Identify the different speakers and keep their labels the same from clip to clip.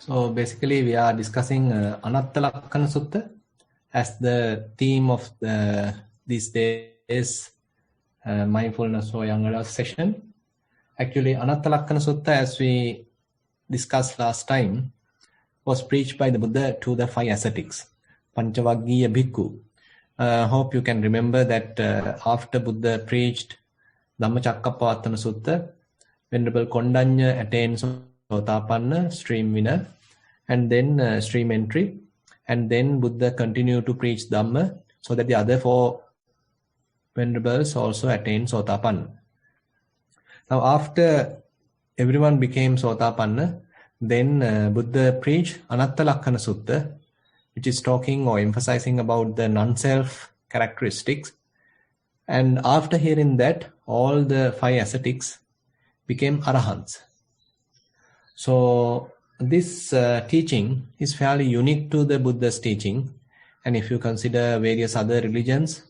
Speaker 1: So basically we are discussing Anatta Lakkhana Sutta as the theme of these days mindfulness or young adult session. Actually Anatta Lakkhana Sutta, as we discussed last time, was preached by the Buddha to the 5 ascetics, Panchavaggiya Bhikkhu. Hope you can remember that after Buddha preached Dhammacakkappavattana Sutta, Venerable Kondanya attained Sotapanna, stream winner, and then stream entry, and then Buddha continued to preach Dhamma so that the other 4 venerables also attained Sotapanna. Now after everyone became Sotapanna, then Buddha preached Anatta Lakkhana Sutta, which is talking or emphasizing about the non-self characteristics. And after hearing that, all the 5 ascetics became arahants. So this teaching is fairly unique to the Buddha's teaching. And if you consider various other religions,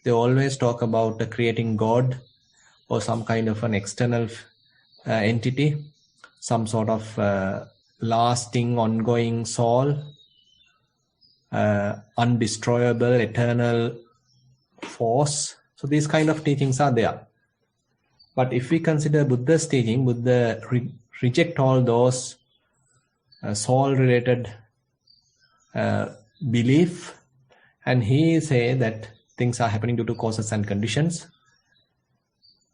Speaker 1: they always talk about creating God or some kind of an external entity, some sort of lasting, ongoing soul, undestroyable, eternal force. So these kind of teachings are there. But if we consider Buddha's teaching, Buddha reject all those soul-related belief, and he say that things are happening due to causes and conditions.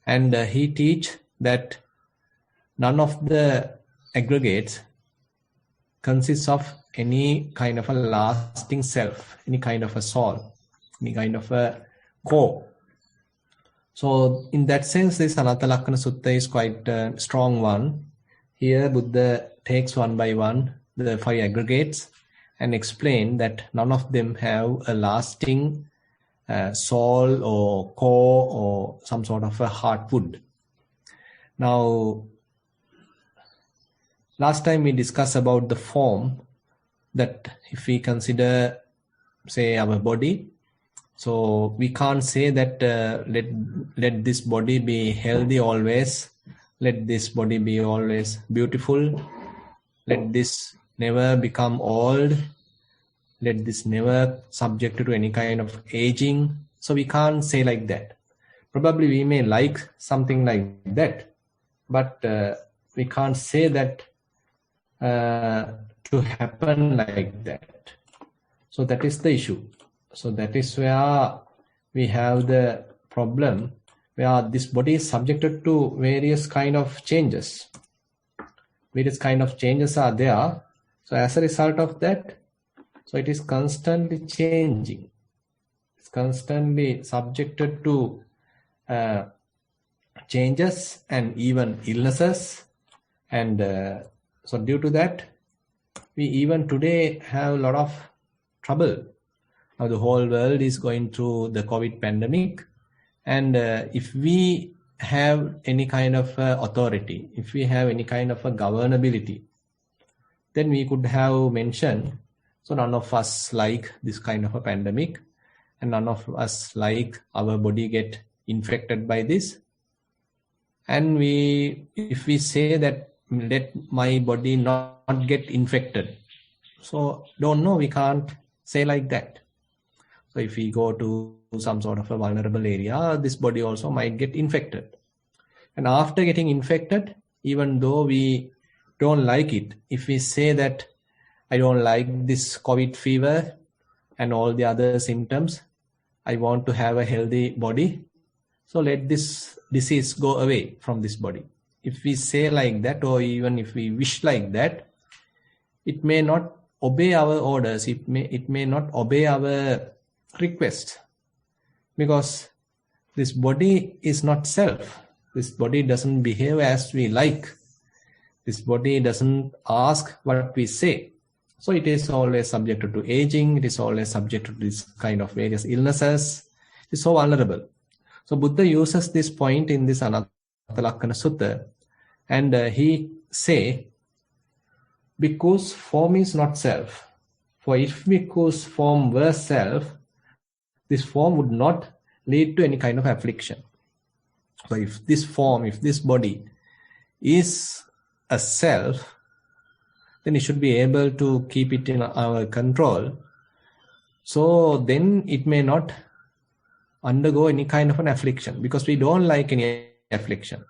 Speaker 1: And he teach that none of the aggregates consists of any kind of a lasting self, any kind of a soul, any kind of a core. So in that sense, this Anatta Lakkhana Sutta is quite a strong one. Here Buddha takes one by one the 5 aggregates and explain that none of them have a lasting soul or core or some sort of a heartwood. Now, last time we discussed about the form, that if we consider, say, our body, so we can't say that let this body be healthy always, let this body be always beautiful, let this never become old, let this never subject to any kind of aging. So we can't say like that. Probably we may like something like that, but we can't say that to happen like that. So that is the issue. So that is where we have the problem, where this body is subjected to various kind of changes. Various kind of changes are there. So as a result of that, so it is constantly changing. It's constantly subjected to changes and even illnesses. And so due to that, we even today have a lot of trouble. Now the whole world is going through the COVID pandemic. And if we have any kind of authority, if we have any kind of a governability, then we could have mentioned, so none of us like this kind of a pandemic, and none of us like our body get infected by this. And if we say that let my body not get infected, so don't know, we can't say like that. So if we go to some sort of a vulnerable area, this body also might get infected. And after getting infected, even though we don't like it, if we say that I don't like this COVID fever and all the other symptoms, I want to have a healthy body, so let this disease go away from this body. If we say like that, or even if we wish like that, it may not obey our orders, it may not obey our request, because this body is not self. This body doesn't behave as we like. This body doesn't ask what we say. So it is always subjected to aging. It is always subjected to this kind of various illnesses. It is so vulnerable. So Buddha uses this point in this Anatta Lakkhana Sutta, and he say, because form is not self. For if because form were self, this form would not lead to any kind of affliction. So if this form, if this body is a self, then we should be able to keep it in our control. So then it may not undergo any kind of an affliction, because we don't like any affliction,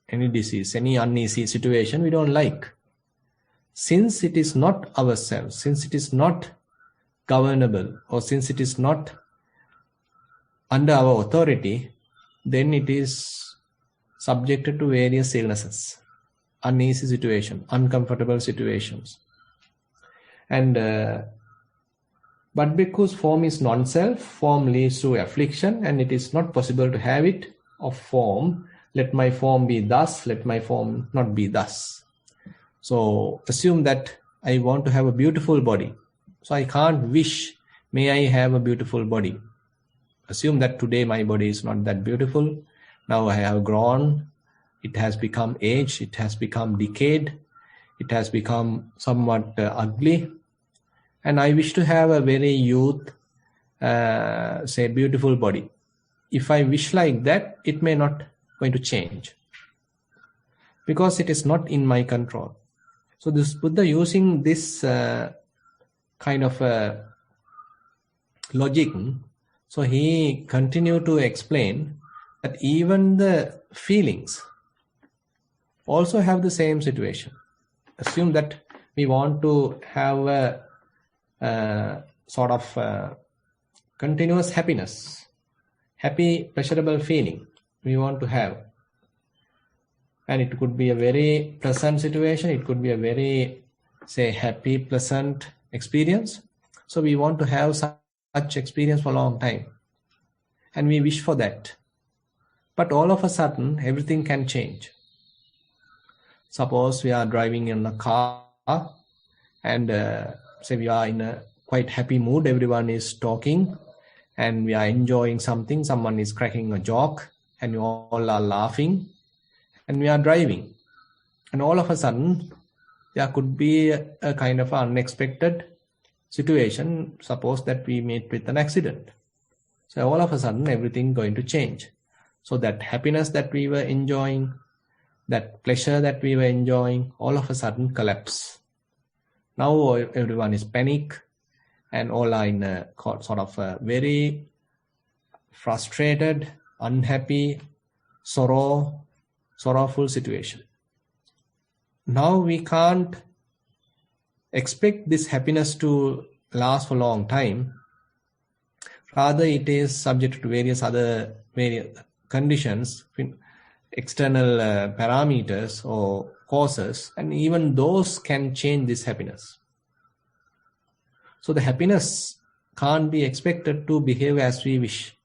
Speaker 1: any disease, any uneasy situation we don't like. Since it is not ourselves, since it is not governable, or since it is not under our authority, then it is subjected to various illnesses, uneasy situations, uncomfortable situations. And but because form is non-self, form leads to affliction, and it is not possible to have it of form. Let my form be thus, let my form not be thus. So assume that I want to have a beautiful body. So I can't wish, may I have a beautiful body. Assume that today my body is not that beautiful. Now I have grown. It has become aged. It has become decayed. It has become somewhat ugly. And I wish to have a very youth, say, beautiful body. If I wish like that, it may not going to change, because it is not in my control. So this Buddha, using this kind of logic, so he continued to explain that even the feelings also have the same situation. Assume that we want to have a sort of continuous happiness, happy, pleasurable feeling we want to have. And it could be a very pleasant situation. It could be a very, say, happy, pleasant experience. So we want to have such experience for a long time. And we wish for that. But all of a sudden, everything can change. Suppose we are driving in a car and say we are in a quite happy mood. Everyone is talking and we are enjoying something. Someone is cracking a joke and we all are laughing. And we are driving, and all of a sudden there could be a kind of unexpected situation. Suppose that we meet with an accident. So all of a sudden everything going to change. So that happiness that we were enjoying, that pleasure that we were enjoying, all of a sudden collapse. Now everyone is panic, and all are in a sort of a very frustrated, unhappy, sorrowful situation. Now we can't expect this happiness to last for a long time. Rather, it is subject to various conditions, external parameters or causes, and even those can change this happiness. So the happiness can't be expected to behave as we wish.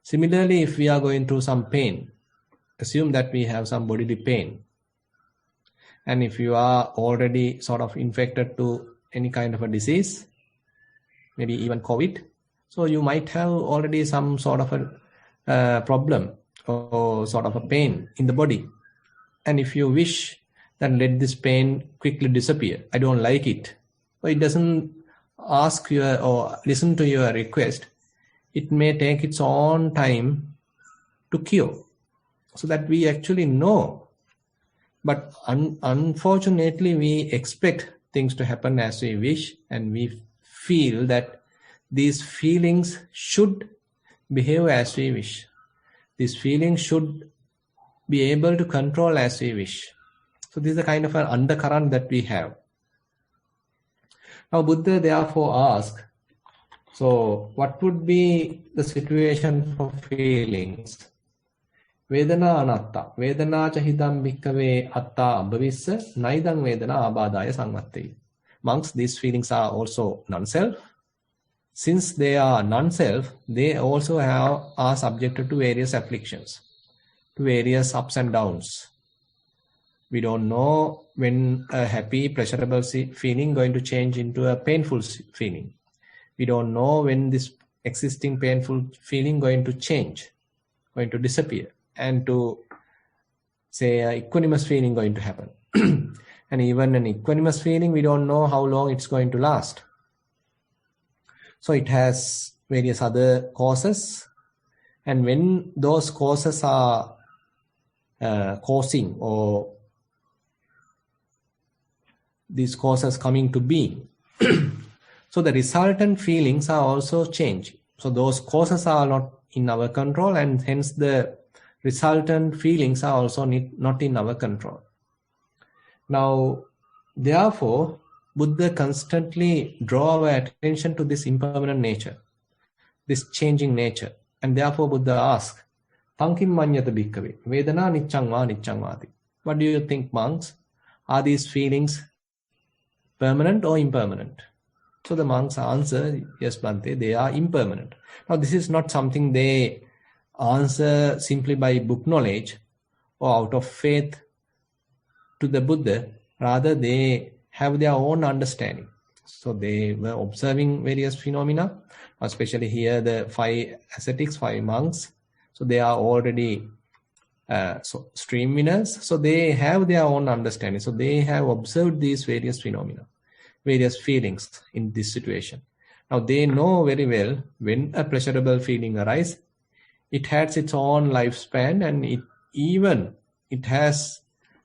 Speaker 1: Similarly, if we are going through some pain, assume that we have some bodily pain. And if you are already sort of infected to any kind of a disease, maybe even COVID, so you might have already some sort of a problem or sort of a pain in the body. And if you wish, then let this pain quickly disappear. I don't like it. So it doesn't ask you or listen to your request. It may take its own time to cure. So that we actually know. But unfortunately, we expect things to happen as we wish, and we feel that these feelings should behave as we wish. These feelings should be able to control as we wish. So this is a kind of an undercurrent that we have. Now Buddha therefore asks, so what would be the situation for feelings? Vedana anatta. Vedana cha hidam bhikkave atta abhavissa naidang vedana abadaya samvatte. Monks, these feelings are also non-self. Since they are non-self, they also are subjected to various afflictions, to various ups and downs. We don't know when a happy, pleasurable feeling going to change into a painful feeling. We don't know when this existing painful feeling going to change, going to disappear, and to say a equanimous feeling going to happen. And even an equanimous feeling, we don't know how long it's going to last. So it has various other causes. And when those causes are causing or these causes coming to being. So the resultant feelings are also changing. So those causes are not in our control, and hence the resultant feelings are also not in our control. Now, therefore, Buddha constantly draw our attention to this impermanent nature, this changing nature. And therefore Buddha asks, Tankim manyata bhikkhave, Vedana niccang va niccang vati. What do you think, monks? Are these feelings permanent or impermanent? So the monks answer, yes, Bhante, they are impermanent. Now this is not something they answer simply by book knowledge or out of faith to the Buddha. Rather, they have their own understanding. So they were observing various phenomena, especially here the 5 ascetics, 5 monks. So they are already stream winners. So they have their own understanding. So they have observed these various phenomena, various feelings in this situation. Now they know very well when a pleasurable feeling arises, it has its own lifespan, and it has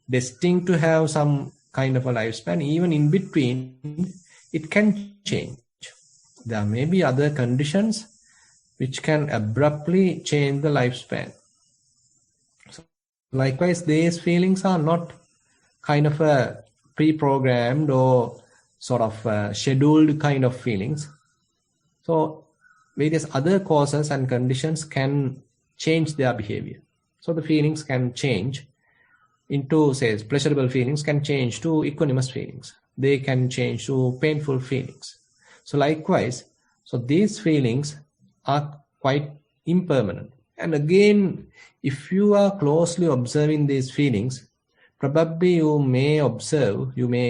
Speaker 1: destined to have some kind of a lifespan. Even in between, it can change. There may be other conditions which can abruptly change the lifespan. So, likewise, these feelings are not kind of a pre-programmed or sort of scheduled kind of feelings. So various other causes and conditions can change their behavior. So the feelings can change into, say, pleasurable feelings can change to equanimous feelings. They can change to painful feelings. So likewise, so these feelings are quite impermanent. And again, if you are closely observing these feelings, probably you may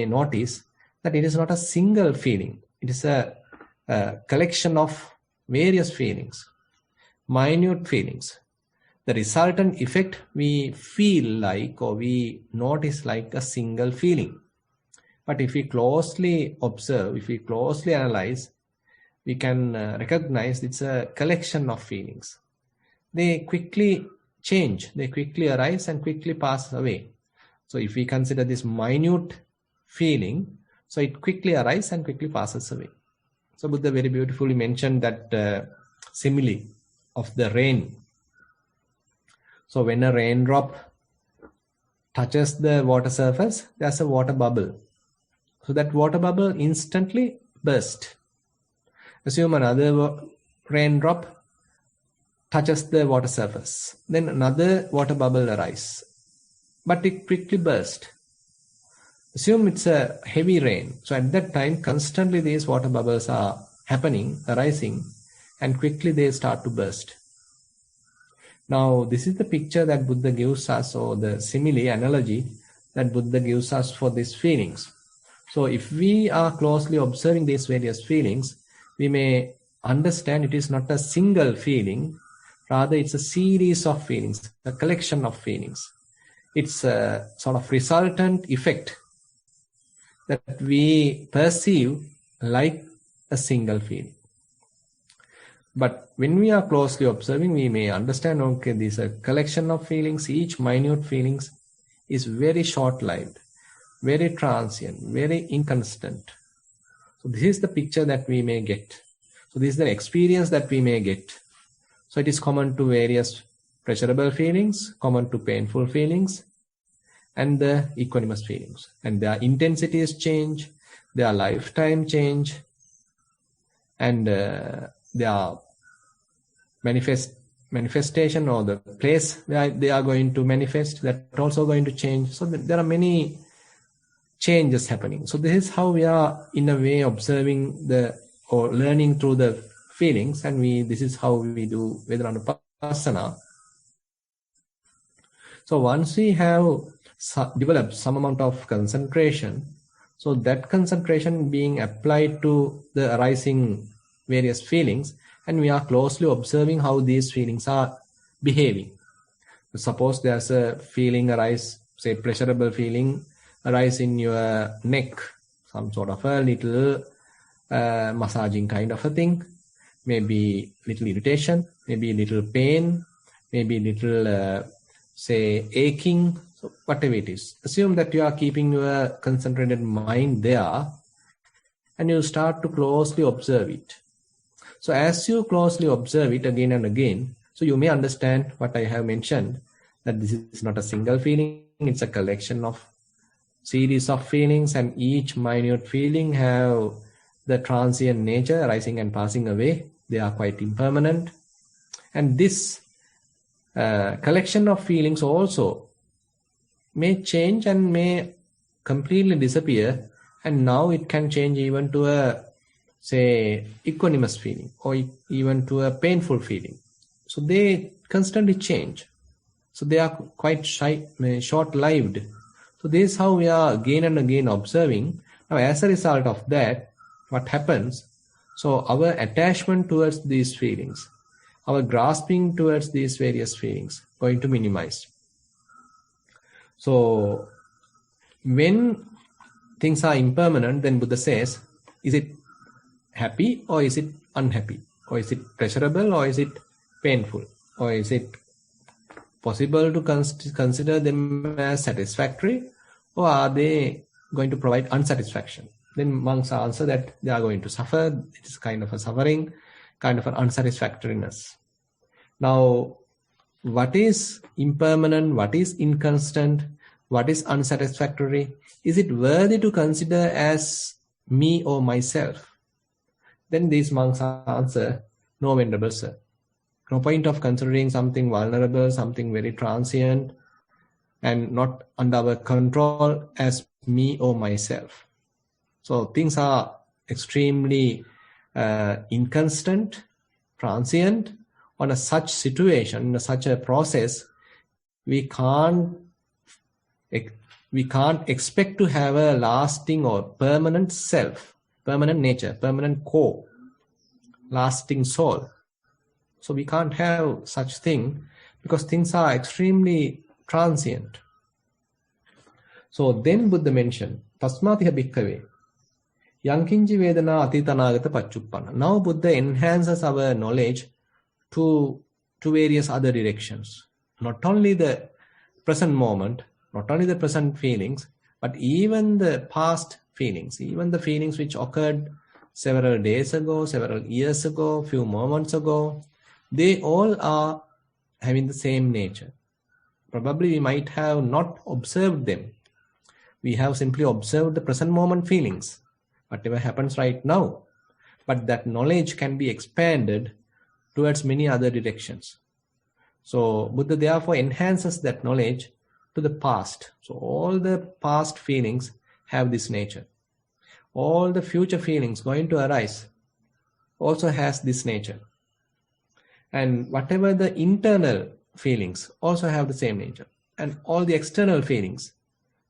Speaker 1: notice that it is not a single feeling. It is a collection of various feelings, minute feelings. The resultant effect we feel like, or we notice like, a single feeling. But if we closely observe, if we closely analyze, we can recognize it's a collection of feelings. They quickly change, they quickly arise and quickly pass away. So if we consider this minute feeling, so it quickly arises and quickly passes away. So Buddha very beautifully mentioned that simile of the rain. So when a raindrop touches the water surface, there's a water bubble. So that water bubble instantly bursts. Assume another raindrop touches the water surface. Then another water bubble arises. But it quickly bursts. Assume it's a heavy rain. So at that time, constantly these water bubbles are arising, and quickly they start to burst. Now, this is the picture that Buddha gives us, or the simile analogy that Buddha gives us for these feelings. So if we are closely observing these various feelings, we may understand it is not a single feeling, rather it's a series of feelings, a collection of feelings. It's a sort of resultant effect that we perceive like a single feeling. But when we are closely observing, we may understand, okay, this is a collection of feelings. Each minute feelings is very short-lived, very transient, very inconstant. So this is the picture that we may get. So this is the experience that we may get. So it is common to various pleasurable feelings, common to painful feelings, and the equanimous feelings. And their intensities change, their lifetime change, and their manifestation, or the place where they are going to manifest, that also going to change. So there are many changes happening. So this is how we are in a way observing or learning through the feelings, and this is how we do Vedananupasana. So once we have developed some amount of concentration, so that concentration being applied to the arising various feelings, and we are closely observing how these feelings are behaving. Suppose there's a feeling arise, say pleasurable feeling arise in your neck, some sort of a little massaging kind of a thing, maybe little irritation, maybe little pain, maybe little say aching, So whatever it is, assume that you are keeping your concentrated mind there and you start to closely observe it. So as you closely observe it again and again, so you may understand what I have mentioned, that this is not a single feeling, it's a collection of series of feelings, and each minute feeling have the transient nature, arising and passing away. They are quite impermanent. And this collection of feelings also may change and may completely disappear, and now it can change even to a, say, equanimous feeling, or even to a painful feeling. So they constantly change. So they are quite short-lived. So this is how we are again and again observing. Now as a result of that, what happens? So our attachment towards these feelings, our grasping towards these various feelings, going to minimize. So when things are impermanent, then Buddha says, is it happy or is it unhappy? Or is it pleasurable or is it painful? Or is it possible to consider them as satisfactory, or are they going to provide unsatisfaction? Then monks answer that they are going to suffer. It is kind of a suffering, kind of an unsatisfactoriness. Now, what is impermanent? What is inconstant? What is unsatisfactory? Is it worthy to consider as me or myself? Then these monks answer, no, Venerable Sir. No point of considering something vulnerable, something very transient, and not under our control as me or myself. So things are extremely inconstant, transient. On a such situation, in such a process, we can't expect to have a lasting or permanent self, permanent nature, permanent core, lasting soul. So we can't have such thing because things are extremely transient. So then Buddha mentioned, Tasmatiha bhikkhave, yankinji vedana atitanagata paccuppanna. Now Buddha enhances our knowledge to various other directions. Not only the present moment, not only the present feelings, but even the past feelings, even the feelings which occurred several days ago, several years ago, few moments ago, they all are having the same nature. Probably we might have not observed them. We have simply observed the present moment feelings, whatever happens right now. But that knowledge can be expanded towards many other directions. So Buddha therefore enhances that knowledge to the past. So all the past feelings have this nature. All the future feelings going to arise also has this nature. And whatever the internal feelings also have the same nature. And all the external feelings,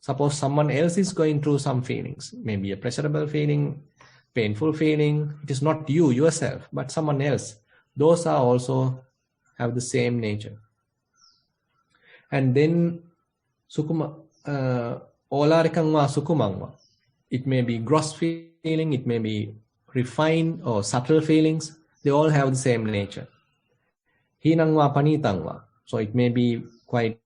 Speaker 1: suppose someone else is going through some feelings, maybe a pleasurable feeling, painful feeling, it is not you yourself, but someone else. Those are also have the same nature. And then sukuma olarikangwa sukumangwa. It may be gross feeling, it may be refined or subtle feelings. They all have the same nature. Hinangwa panitangwa. So it may be quite,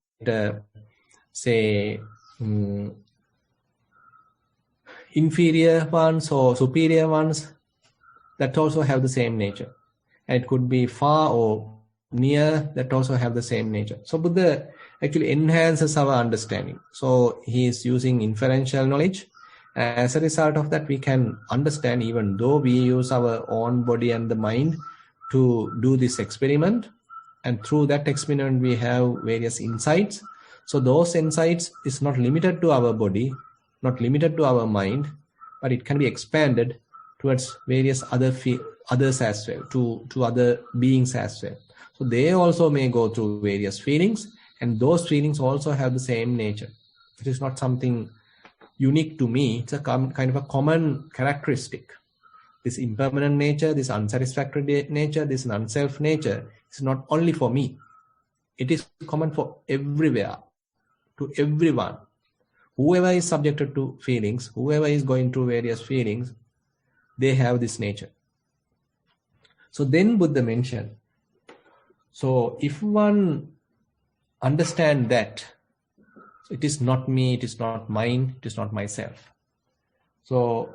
Speaker 1: inferior ones or superior ones that also have the same nature. And it could be far or near that also have the same nature. So Buddha actually enhances our understanding. So he is using inferential knowledge. As a result of that, we can understand, even though we use our own body and the mind to do this experiment. And through that experiment, we have various insights. So those insights is not limited to our body, not limited to our mind, but it can be expanded towards various others as well, to other beings as well. So they also may go through various feelings, and those feelings also have the same nature. It is not something unique to me. It's a kind of a common characteristic. This impermanent nature, this unsatisfactory nature, this non-self nature is not only for me. It is common for everywhere, to everyone. Whoever is subjected to feelings, whoever is going through various feelings, they have this nature. So then Buddha mentioned, so if one understand that, So it is not me, it is not mine, it is not myself. So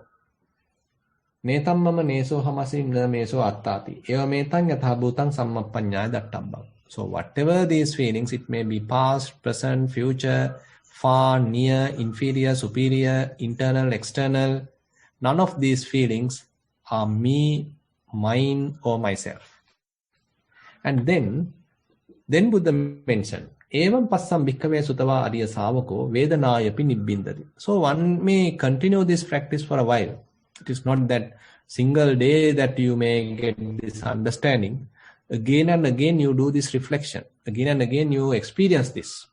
Speaker 1: Netam mama neso hamasim na meso attati. Eva metang yathabhutang sammapanyaya dattambam. So whatever these feelings, it may be past, present, future, far, near, inferior, superior, internal, external, none of these feelings are me, mine, or myself. And then Buddha mentioned, Evam passam bhikkhave sutava ariya savako vedanayapi nibbindati. So one may continue this practice for a while. It is not that single day that you may get this understanding. Again and again you do this reflection. Again and again you experience this.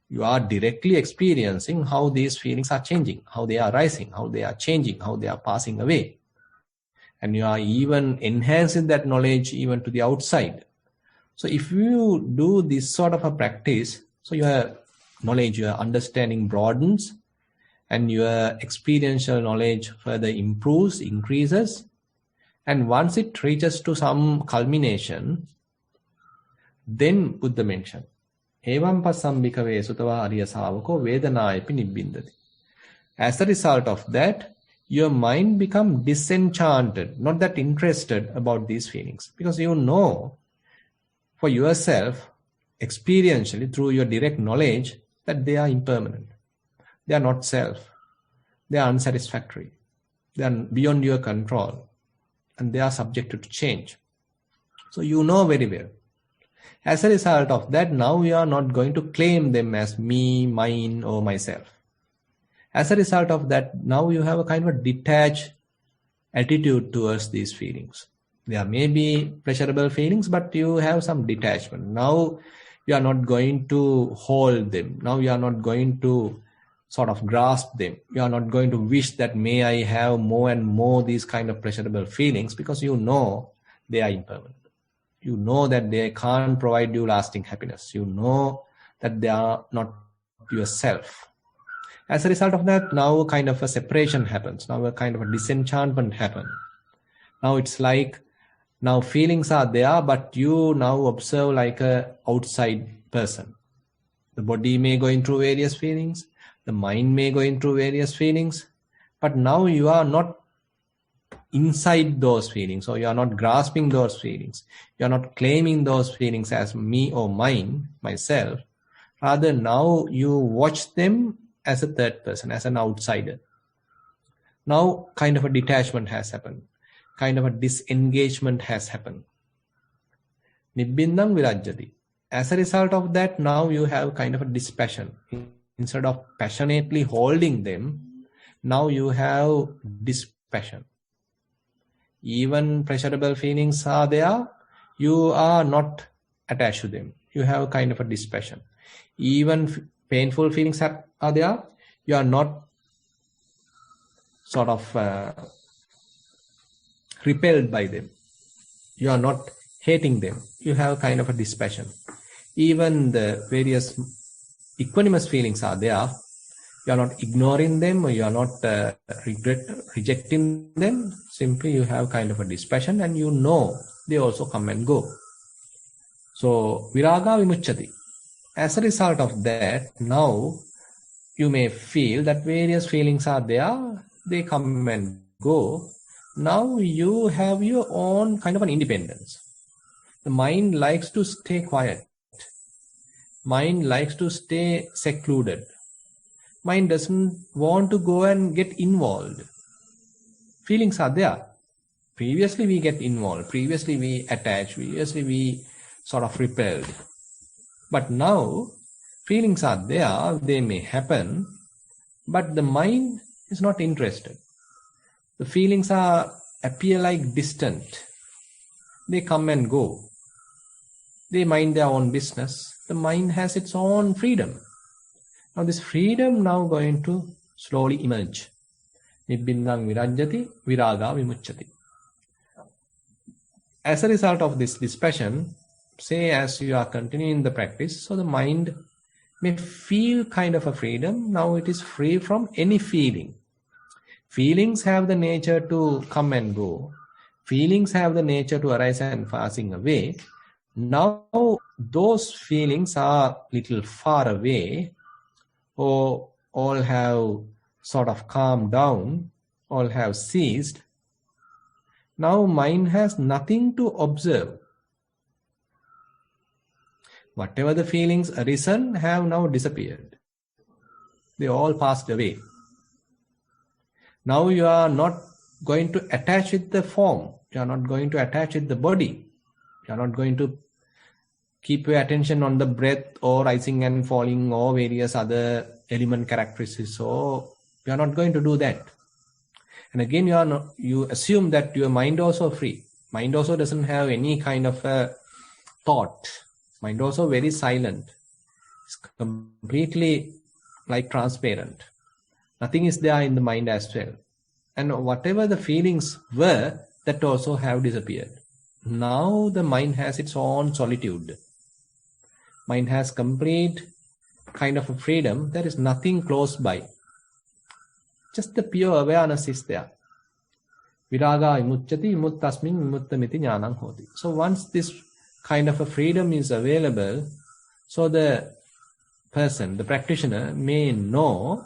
Speaker 1: You are directly experiencing how these feelings are changing, how they are rising, how they are changing, how they are passing away. And you are even enhancing that knowledge even to the outside. So if you do this sort of a practice, so your knowledge, your understanding broadens, and your experiential knowledge further improves, increases. And once it reaches to some culmination, then Buddha mentioned, Evam passam bhikkhave sutava ariya savako vedanayapi nibbindati. As a result of that, your mind becomes disenchanted, not that interested about these feelings. Because you know for yourself, experientially, through your direct knowledge, that they are impermanent. They are not self. They are unsatisfactory. They are beyond your control. And they are subjected to change. So you know very well. As a result of that, now you are not going to claim them as me, mine, or myself. As a result of that, now you have a kind of a detached attitude towards these feelings. There may be pleasurable feelings, but you have some detachment. Now you are not going to hold them. Now you are not going to sort of grasp them. You are not going to wish that may I have more and more these kind of pleasurable feelings, because you know they are impermanent. You know that they can't provide you lasting happiness. You know that they are not yourself. As a result of that, now kind of a separation happens. Now a kind of a disenchantment happens. Now it's like, now feelings are there, but you now observe like a outside person. The body may go through various feelings. The mind may go through various feelings. But now you are not inside those feelings, or you are not grasping those feelings. You are not claiming those feelings as me or mine, myself. Rather, now you watch them as a third person, as an outsider. Now kind of a detachment has happened. Kind of a disengagement has happened. Nibbindam virajjati. As a result of that, now you have kind of a dispassion. Instead of passionately holding them, now you have dispassion. Even pleasurable feelings are there, you are not attached to them. You have kind of a dispassion. Even painful feelings are there, you are not sort of repelled by them. You are not hating them. You have kind of a dispassion. Even the various equanimous feelings are there. You are not ignoring them, or you are not rejecting them. Simply you have kind of a dispassion, and you know they also come and go. So viraga vimucchati. As a result of that, now you may feel that various feelings are there. They come and go. Now you have your own kind of an independence. The mind likes to stay quiet. Mind likes to stay secluded. Mind doesn't want to go and get involved. Feelings are there. Previously we get involved. Previously we attach. Previously we sort of repelled. But now feelings are there. They may happen. But the mind is not interested. The feelings appear like distant. They come and go. They mind their own business. The mind has its own freedom. Now this freedom now going to slowly emerge. Nibbindam virajjati, viraga vimucchati. As a result of this dispassion, say as you are continuing the practice, so the mind may feel kind of a freedom. Now it is free from any feeling. Feelings have the nature to come and go. Feelings have the nature to arise and passing away. Now those feelings are little far away. or all have sort of calmed down, all have ceased, now mind has nothing to observe. Whatever the feelings arisen have now disappeared. They all passed away. Now you are not going to attach with the form. You are not going to attach with the body. You are not going to keep your attention on the breath or rising and falling or various other element characteristics. So you are not going to do that. And again, you assume that your mind also free. Mind also doesn't have any kind of a thought. Mind also very silent. It's completely like transparent. Nothing is there in the mind as well. And whatever the feelings were, that also have disappeared. Now the mind has its own solitude. Mind has complete kind of a freedom. There is nothing close by. Just the pure awareness is there. Viraga imucchati imuttasmin imuttamiti jnanam hoti. So once this kind of a freedom is available, so the person, the practitioner may know,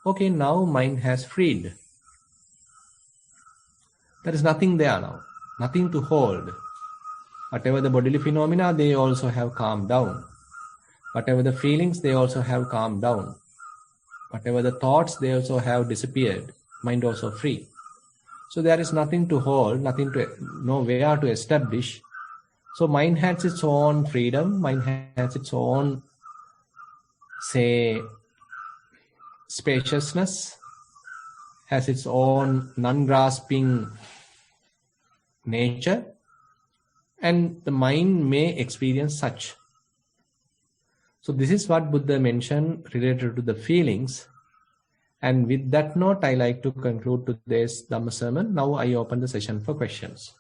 Speaker 1: okay, now mind has freed. There is nothing there now, nothing to hold. Whatever the bodily phenomena, they also have calmed down. Whatever the feelings, they also have calmed down. Whatever the thoughts, they also have disappeared. Mind also free. So there is nothing to hold, nothing to know where to establish. So mind has its own freedom, mind has its own, say, spaciousness, has its own non-grasping nature, and the mind may experience such. So this is what Buddha mentioned related to the feelings. And with that note, I like to conclude today's Dhamma sermon. Now I open the session for questions.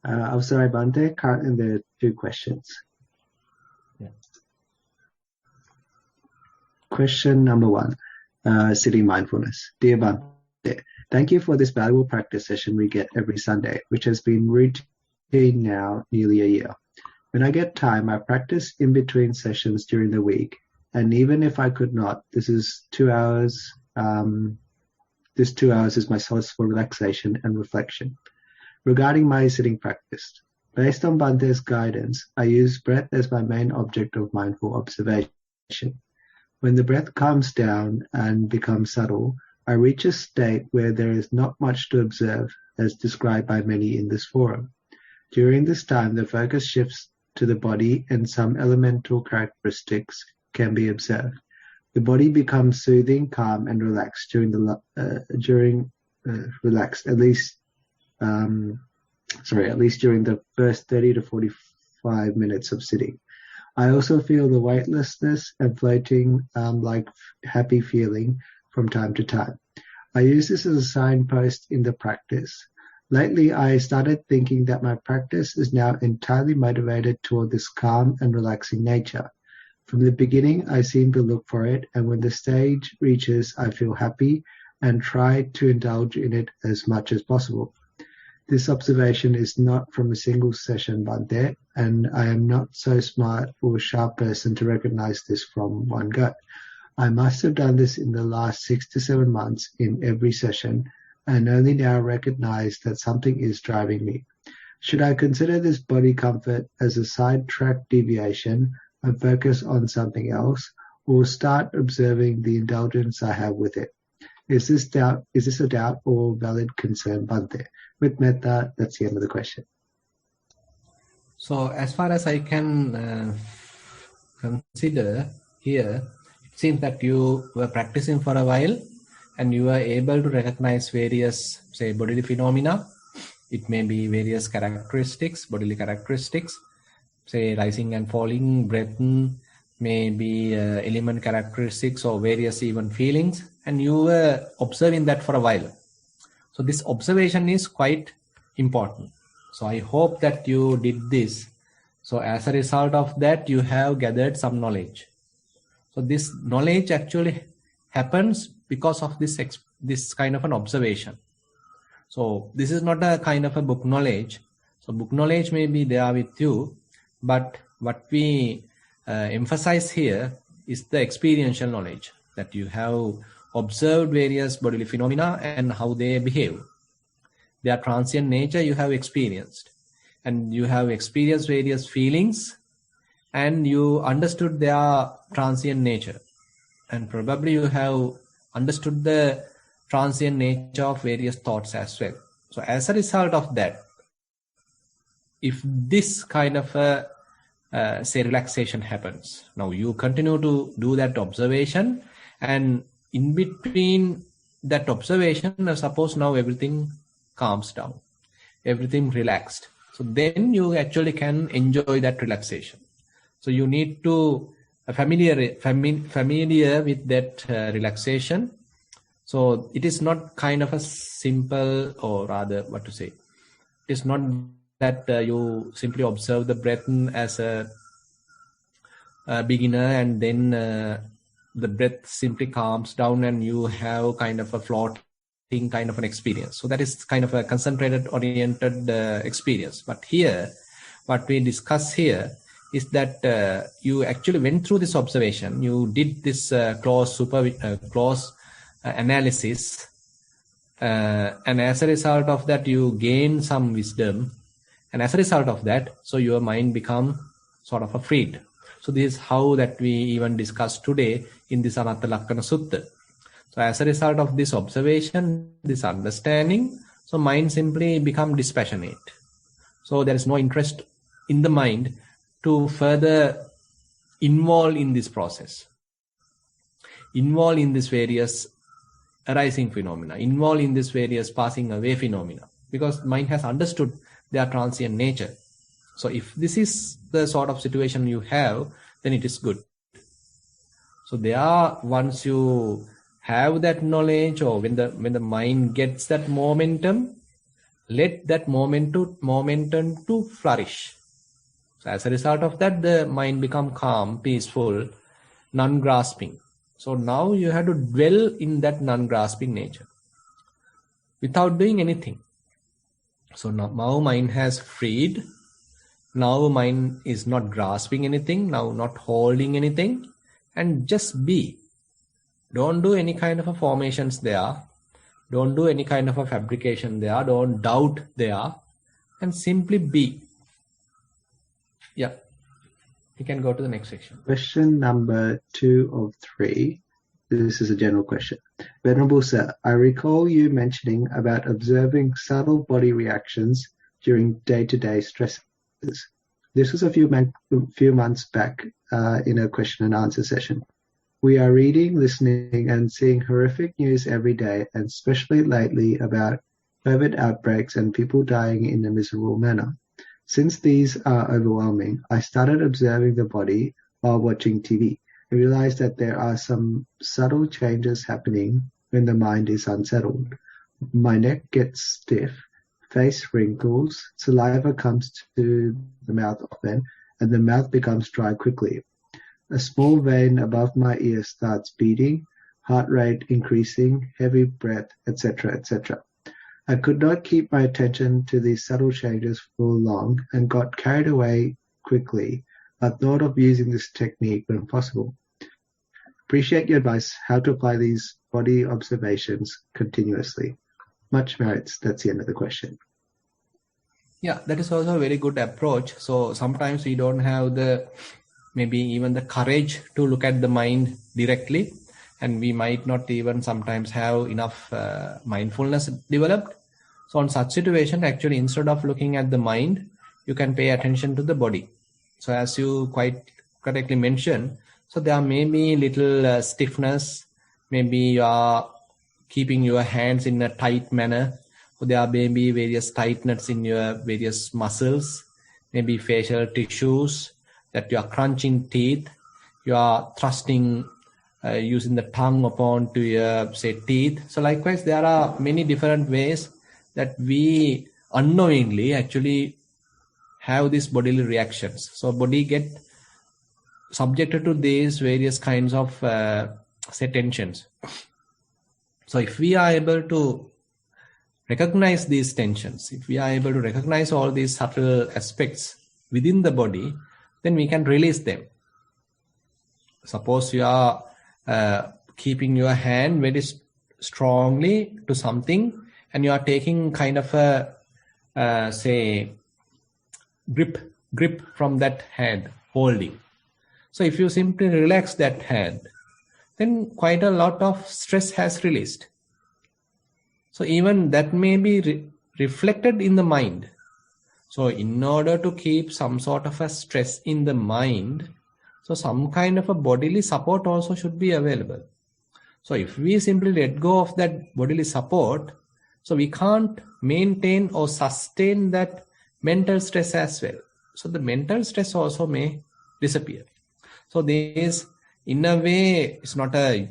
Speaker 2: I'm sorry, Bhante. Currently there are 2 questions.
Speaker 1: Yeah.
Speaker 2: Question number 1, sitting mindfulness. Dear Bhante, thank you for this valuable practice session we get every Sunday, which has been routine now nearly a year. When I get time, I practice in between sessions during the week, and even if I could not, this 2 hours is my source for relaxation and reflection. Regarding my sitting practice, based on Bhante's guidance, I use breath as my main object of mindful observation. When the breath calms down and becomes subtle, I reach a state where there is not much to observe, as described by many in this forum. During this time, the focus shifts to the body and some elemental characteristics can be observed. The body becomes soothing, calm, and relaxed at least during the first 30 to 45 minutes of sitting. I also feel the weightlessness and floating like happy feeling from time to time. I use this as a signpost in the practice. Lately, I started thinking that my practice is now entirely motivated toward this calm and relaxing nature. From the beginning, I seem to look for it, and when the stage reaches, I feel happy and try to indulge in it as much as possible. This observation is not from a single session, Bhante, and I am not so smart or sharp person to recognize this from one go. I must have done this in the last 6 to 7 months in every session, and only now recognize that something is driving me. Should I consider this body comfort as a sidetrack deviation and focus on something else, or start observing the indulgence I have with it? Is this a doubt or valid concern, Bhante? With metta, that's the end of the question.
Speaker 1: So as far as I can consider here, it seems that you were practicing for a while and you are able to recognize various, say, bodily phenomena. It may be various characteristics, bodily characteristics, say rising and falling, breath, maybe element characteristics or various even feelings, and you were observing that for a while. So this observation is quite important. So I hope that you did this. So as a result of that, you have gathered some knowledge. So this knowledge actually happens because of this kind of an observation. So this is not a kind of a book knowledge. So book knowledge may be there with you, but what we emphasize here is the experiential knowledge, that you have observed various bodily phenomena and how they behave. Their transient nature you have experienced, and you have experienced various feelings, and you understood their transient nature, and probably you have understood the transient nature of various thoughts as well. So as a result of that, if this kind of say relaxation happens, now you continue to do that observation, and in between that observation, suppose now everything calms down, everything relaxed, so then you actually can enjoy that relaxation. So you need to familiar with that relaxation. So it is not kind of a simple, or rather what to say, it is not that you simply observe the breath as a beginner, and then the breath simply calms down and you have kind of a floating kind of an experience. So that is kind of a concentrated oriented experience. But here, what we discuss here is that you actually went through this observation, you did this close analysis, and as a result of that you gain some wisdom, and as a result of that, so your mind become sort of a freed. So this is how that we even discussed today in this Anatta Lakkhana Sutta. So as a result of this observation, this understanding, so mind simply become dispassionate. So there is no interest in the mind to further involve in this process, involve in this various arising phenomena, involve in this various passing away phenomena, because mind has understood their transient nature. So if this is the sort of situation you have, then it is good. So there, once you have that knowledge, or when the mind gets that momentum, let that momentum to flourish. So as a result of that, the mind become calm, peaceful, non-grasping. So now you have to dwell in that non-grasping nature without doing anything. So now mind has freed. Now mind is not grasping anything, now not holding anything, and just be. Don't do any kind of a formations there. Don't do any kind of a fabrication there. Don't doubt there, and simply be. Yeah. You can go to the next section.
Speaker 2: Question number 2 of 3. This is a general question. Venerable Sir, I recall you mentioning about observing subtle body reactions during day-to-day stresses. This was a few months back in a question and answer session. We are reading, listening, and seeing horrific news every day, and especially lately about COVID outbreaks and people dying in a miserable manner. Since these are overwhelming, I started observing the body while watching TV. I realized that there are some subtle changes happening when the mind is unsettled. My neck gets stiff, face wrinkles, saliva comes to the mouth often, and the mouth becomes dry quickly. A small vein above my ear starts beating, heart rate increasing, heavy breath, etc., etc. I could not keep my attention to these subtle changes for long and got carried away quickly, but thought of using this technique when possible. Appreciate your advice how to apply these body observations continuously. Much merits. That's the end of the question.
Speaker 1: Yeah, that is also a very good approach. So sometimes we don't have maybe even the courage to look at the mind directly, and we might not even sometimes have enough mindfulness developed. So on such situation, actually, instead of looking at the mind, you can pay attention to the body. So as you quite correctly mentioned, so there may be little stiffness, maybe you are keeping your hands in a tight manner, or there may be various tightness in your various muscles, maybe facial tissues, that you are crunching teeth, you are thrusting, using the tongue upon to your, say, teeth. So likewise, there are many different ways that we unknowingly actually have these bodily reactions. So body get subjected to these various kinds of say tensions. So if we are able to recognize these tensions, if we are able to recognize all these subtle aspects within the body, then we can release them. suppose you are keeping your hand very strongly to something, and you are taking kind of a say grip from that hand holding. So if you simply relax that hand, then quite a lot of stress has released. So even that may be reflected in the mind. So in order to keep some sort of a stress in the mind, so some kind of a bodily support also should be available. So if we simply let go of that bodily support, so we can't maintain or sustain that mental stress as well. So the mental stress also may disappear. So this, in a way, it's not a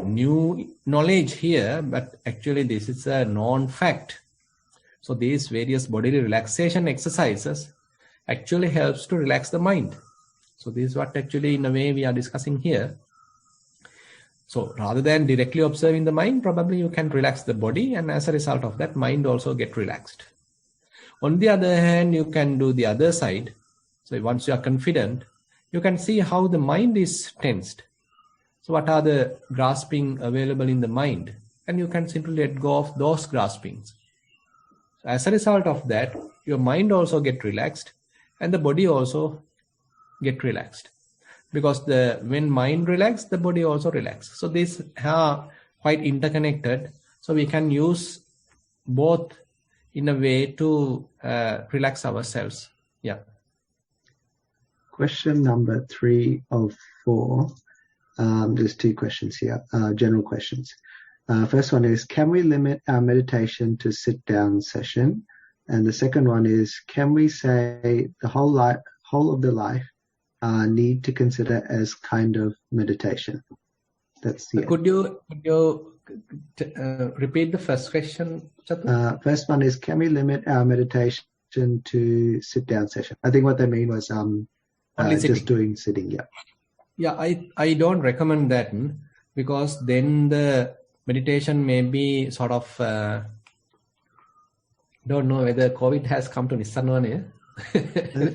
Speaker 1: new knowledge here, but actually this is a known fact. So these various bodily relaxation exercises actually helps to relax the mind. So this is what actually in a way we are discussing here. So rather than directly observing the mind, probably you can relax the body, and as a result of that, mind also get relaxed. On the other hand, you can do the other side. So once you are confident, you can see how the mind is tensed. So what are the grasping available in the mind? And you can simply let go of those graspings. So as a result of that, your mind also get relaxed and the body also get relaxed. Because when mind relaxes, the body also relaxes. So these are quite interconnected. So we can use both in a way to relax ourselves. Yeah.
Speaker 2: Question number 3 of 4. There's 2 questions here, general questions. First one is, can we limit our meditation to sit-down session? And the second one is, can we say the whole of the life need to consider as kind of meditation? That's the
Speaker 1: Could you repeat the first question, Chatu?
Speaker 2: First one is, can we limit our meditation to sit-down session? I think what they mean was
Speaker 1: Only sitting.
Speaker 2: just doing sitting. Yeah.
Speaker 1: Yeah, I don't recommend that, because then the meditation may be sort of don't know whether COVID has come to Nissarana.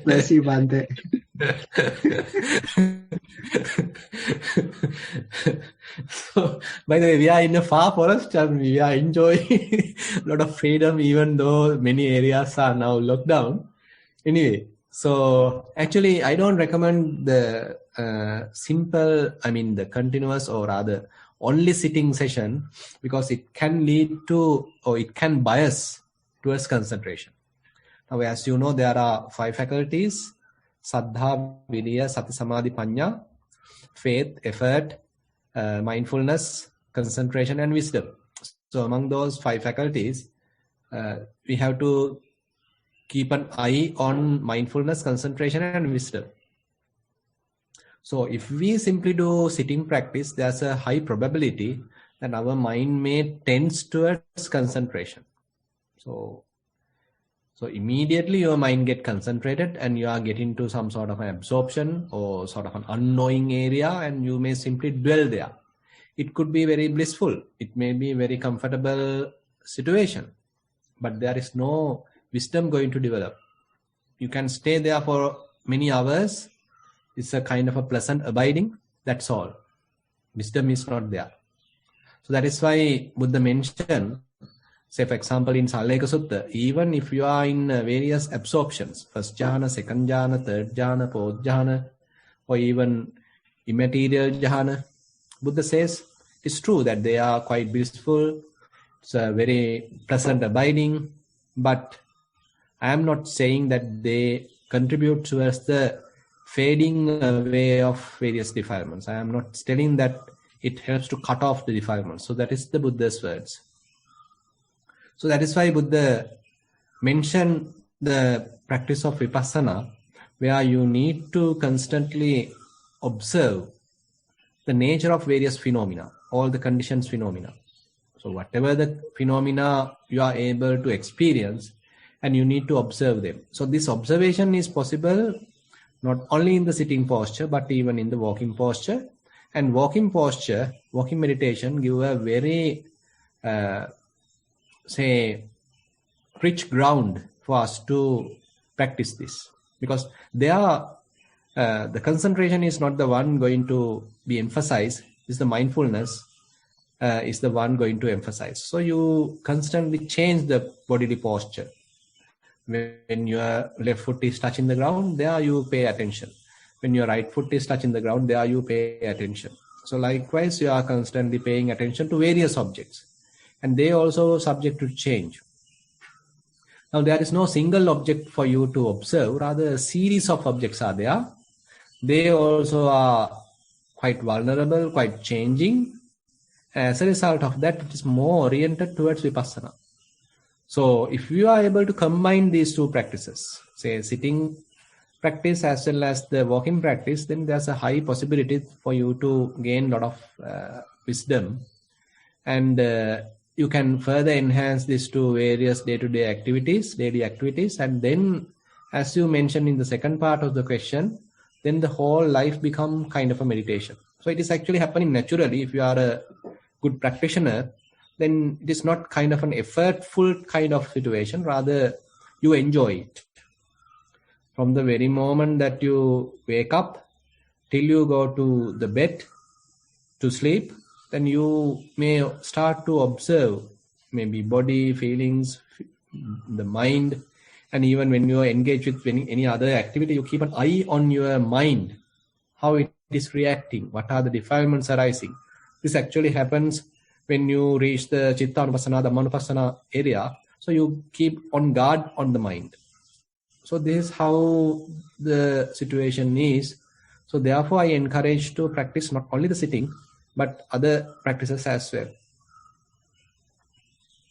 Speaker 2: Let's see one day.
Speaker 1: So, by the way, we are in a far forest and we are enjoying a lot of freedom, even though many areas are now locked down. Anyway, so actually, I don't recommend the the continuous or rather only sitting session, because it can lead to, or it can bias towards concentration. Now, as you know, there are 5 faculties: Saddha, Viriya, Sati, Samadhi, Panya, faith, effort, mindfulness, concentration, and wisdom. So among those 5 faculties, we have to keep an eye on mindfulness, concentration, and wisdom. So if we simply do sitting practice, there's a high probability that our mind may tends towards concentration. So immediately your mind get concentrated and you are getting to some sort of an absorption or sort of an unknowing area, and you may simply dwell there. It could be very blissful. It may be a very comfortable situation, but there is no wisdom going to develop. You can stay there for many hours. It's a kind of a pleasant abiding. That's all. Wisdom is not there. So that is why Buddha mentioned, say for example in Salleka Sutta, even if you are in various absorptions, first jhana, second jhana, third jhana, fourth jhana, or even immaterial jhana, Buddha says it's true that they are quite blissful. It's a very pleasant abiding, but I am not saying that they contribute towards the fading away of various defilements. I am not telling that it helps to cut off the defilements. So that is the Buddha's words. So that is why Buddha mentioned the practice of vipassana, where you need to constantly observe the nature of various phenomena, all the conditions phenomena. So whatever the phenomena you are able to experience, and you need to observe them. So this observation is possible not only in the sitting posture, but even in the walking posture. And walking meditation give a very, rich ground for us to practice this. Because there are the concentration is not the one going to be emphasized, is the mindfulness is the one going to emphasize. So you constantly change the bodily posture. When your left foot is touching the ground, there you pay attention. When your right foot is touching the ground, there you pay attention. So likewise, you are constantly paying attention to various objects, and they also subject to change. Now there is no single object for you to observe, rather a series of objects are there. They also are quite vulnerable, quite changing. As a result of that, it is more oriented towards vipassana. So if you are able to combine these two practices, say sitting practice as well as the walking practice, then there's a high possibility for you to gain a lot of wisdom, and you can further enhance this to various day-to-day activities, daily activities, and then, as you mentioned in the second part of the question, then the whole life become kind of a meditation. So it is actually happening naturally. If you are a good practitioner, then it is not kind of an effortful kind of situation, rather you enjoy it. From the very moment that you wake up till you go to the bed to sleep, then you may start to observe maybe body, feelings, the mind, and even when you are engaged with any other activity, you keep an eye on your mind, how it is reacting, what are the defilements arising. This actually happens when you reach the Chitta-anupassana, Dhamma-anupassana area. So you keep on guard on the mind. So this is how the situation is. So therefore, I encourage to practice not only the sitting, but other practices as well.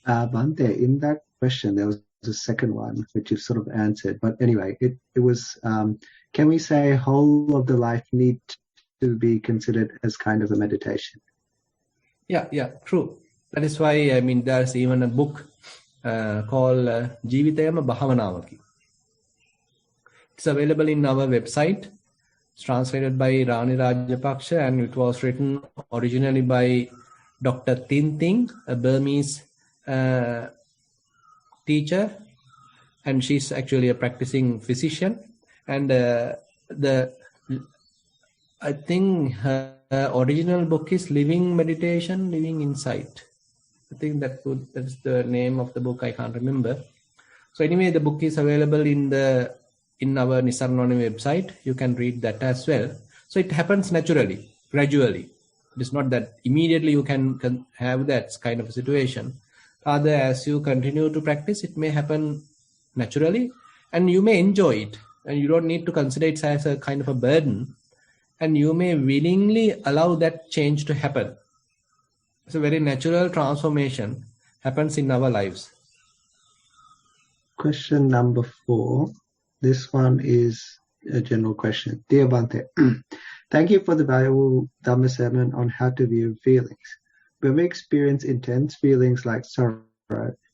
Speaker 2: Bhante, in that question, there was a second one, which you've sort of answered. But anyway, it was, can we say whole of the life need to be considered as kind of a meditation?
Speaker 1: Yeah, true. That is why, I mean, there's even a book called Jivitayama Bhavanavaki. It's available in our website. It's translated by Rani Rajapaksha, and it was written originally by Dr. Tin Ting, a Burmese teacher, and she's actually a practicing physician. And I think her original book is Living Meditation, Living Insight. I think that's the name of the book. I can't remember. So anyway, the book is available in our Nissarana website. You can read that as well. So it happens naturally, gradually. It is not that immediately you can have that kind of a situation. Rather, as you continue to practice, it may happen naturally, and you may enjoy it, and you don't need to consider it as a kind of a burden, and you may willingly allow that change to happen. It's a very natural transformation happens in our lives.
Speaker 2: Question number 4. This one is a general question. Dear Bhante, thank you for the valuable Dhamma sermon on how to view feelings. When we experience intense feelings like sorrow,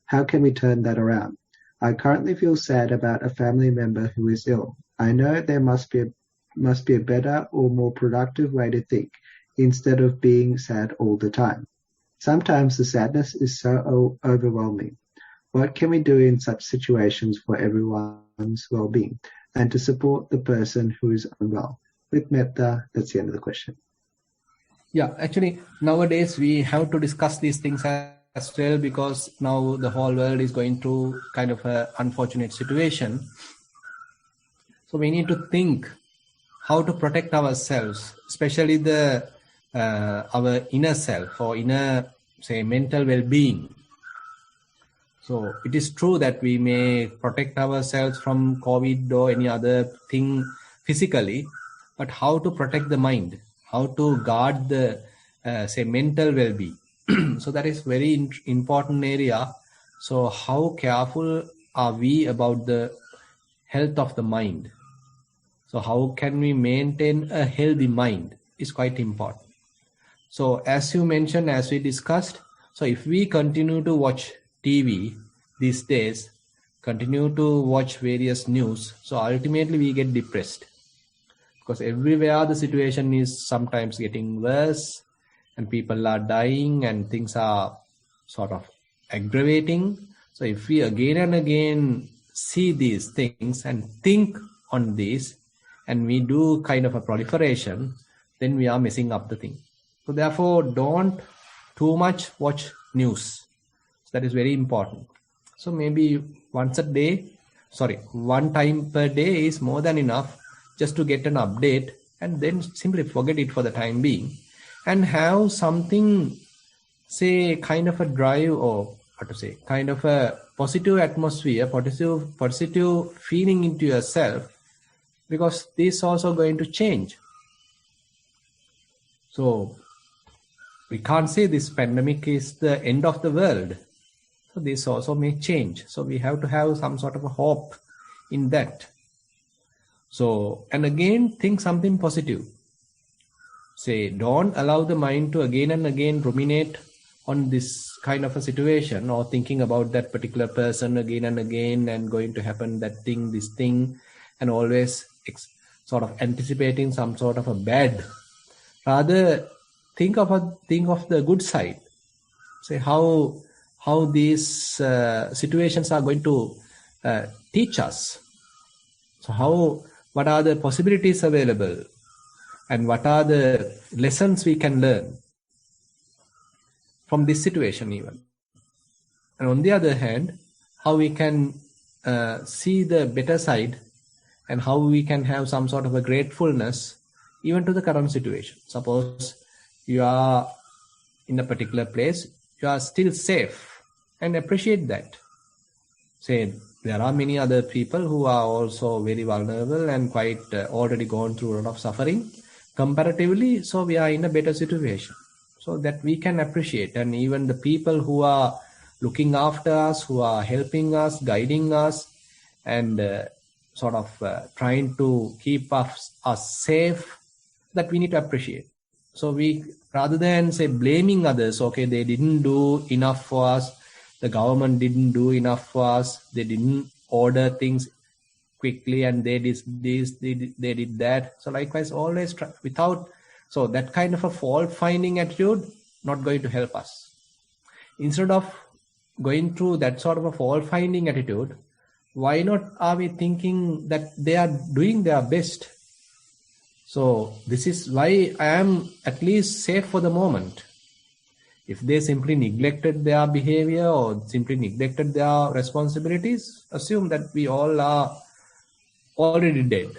Speaker 2: how can we turn that around? I currently feel sad about a family member who is ill. I know there must be a better or more productive way to think, instead of being sad all the time. Sometimes the sadness is so overwhelming. What can we do in such situations for everyone's well-being and to support the person who is unwell? With metta, that's the end of the question.
Speaker 1: Yeah, actually, nowadays we have to discuss these things as well, because now the whole world is going through kind of an unfortunate situation. So we need to think how to protect ourselves, especially our inner self or inner, say, mental well-being. So it is true that we may protect ourselves from COVID or any other thing physically, but how to protect the mind? How to guard the, say, mental well-being? So that is very important area. So how careful are we about the health of the mind? So how can we maintain a healthy mind is quite important. So as you mentioned, as we discussed, so if we continue to watch TV these days, continue to watch various news, so ultimately we get depressed. Because everywhere the situation is sometimes getting worse, and people are dying, and things are sort of aggravating. So if we again and again see these things and think on these, and we do kind of a proliferation, then we are messing up the thing. So therefore, don't too much watch news. So that is very important. So maybe one time per day is more than enough just to get an update, and then simply forget it for the time being, and have something, say, kind of a drive, or what to say, kind of a positive atmosphere, positive feeling into yourself, because this is also going to change. So we can't say this pandemic is the end of the world. So this also may change. So we have to have some sort of a hope in that. So, and again, think something positive. Say, don't allow the mind to again and again ruminate on this kind of a situation, or thinking about that particular person again and again, and going to happen that thing, this thing, and always sort of anticipating some sort of a bad. Rather, think of the good side. Say how these situations are going to teach us. So what are the possibilities available, and what are the lessons we can learn from this situation even. And on the other hand, how we can see the better side, and how we can have some sort of a gratefulness even to the current situation. Suppose you are in a particular place, you are still safe, and appreciate that. Say, there are many other people who are also very vulnerable and quite already gone through a lot of suffering comparatively, so we are in a better situation. So that we can appreciate, and even the people who are looking after us, who are helping us, guiding us, and sort of trying to keep us safe, that we need to appreciate. So we, rather than say blaming others, okay, they didn't do enough for us, the government didn't do enough for us, they didn't order things quickly, and they did this, they did that. So likewise, always try, without, so that kind of a fault finding attitude not going to help us. Instead of going through that sort of a fault finding attitude, why not are we thinking that they are doing their best? So this is why I am at least safe for the moment. If they simply neglected their behavior or simply neglected their responsibilities, assume that we all are already dead.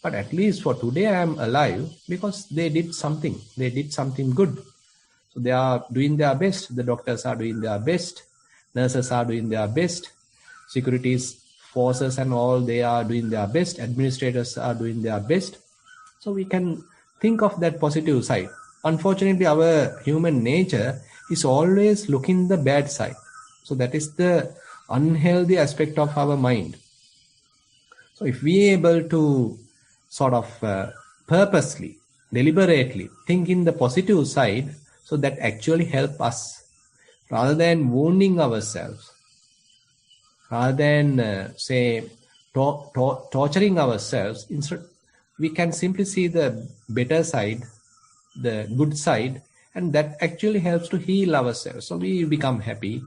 Speaker 1: But at least for today I am alive because they did something. They did something good. So they are doing their best. The doctors are doing their best. Nurses are doing their best. Securities forces and all, they are doing their best. Administrators are doing their best. So we can think of that positive side. Unfortunately, our human nature is always looking the bad side. So that is the unhealthy aspect of our mind. So if we are able to sort of purposely, deliberately think in the positive side, so that actually help us, rather than wounding ourselves, rather than say torturing ourselves, instead we can simply see the better side, the good side, and that actually helps to heal ourselves. So we become happy,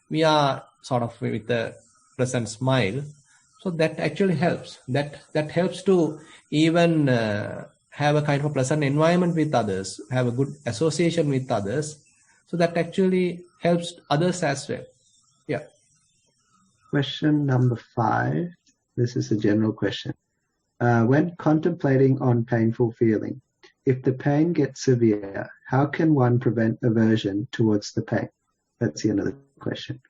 Speaker 1: we are sort of with a pleasant smile. So that actually helps. That helps to even have a kind of a pleasant environment with others, have a good association with others. So that actually helps others as well. Yeah.
Speaker 2: Question number 5. This is a general question. When contemplating on painful feeling, if the pain gets severe, how can one prevent aversion towards the pain? That's another question.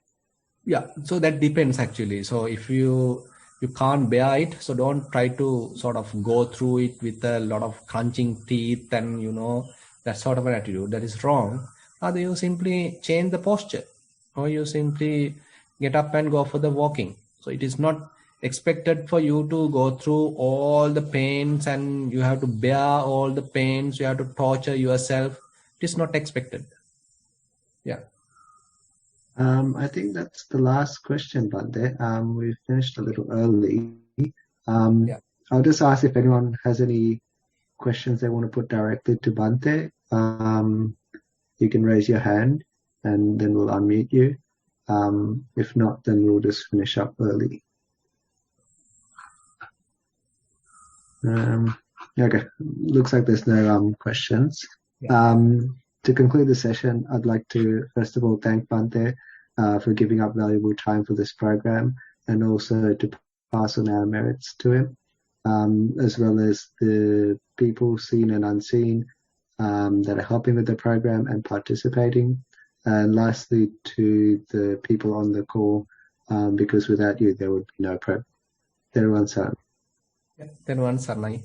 Speaker 1: Yeah, so that depends actually. So if you can't bear it, so don't try to sort of go through it with a lot of crunching teeth and that sort of an attitude. That is wrong. Either you simply change the posture, or you simply get up and go for the walking. So it is not expected for you to go through all the pains and you have to bear all the pains, you have to torture yourself. It is not expected. Yeah.
Speaker 2: I think that's the last question, Bhante. We finished a little early.
Speaker 1: Yeah.
Speaker 2: I'll just ask if anyone has any questions they want to put directly to Bhante. You can raise your hand and then we'll unmute you. If not, then we'll just finish up early. Okay, looks like there's no questions.
Speaker 1: Yeah.
Speaker 2: To conclude the session, I'd like to first of all thank Bante for giving up valuable time for this program, and also to pass on our merits to him, as well as the people seen and unseen that are helping with the program and participating. And lastly, to the people on the call, because without you, there would be no program. Everyone's
Speaker 1: Then one Sarnai.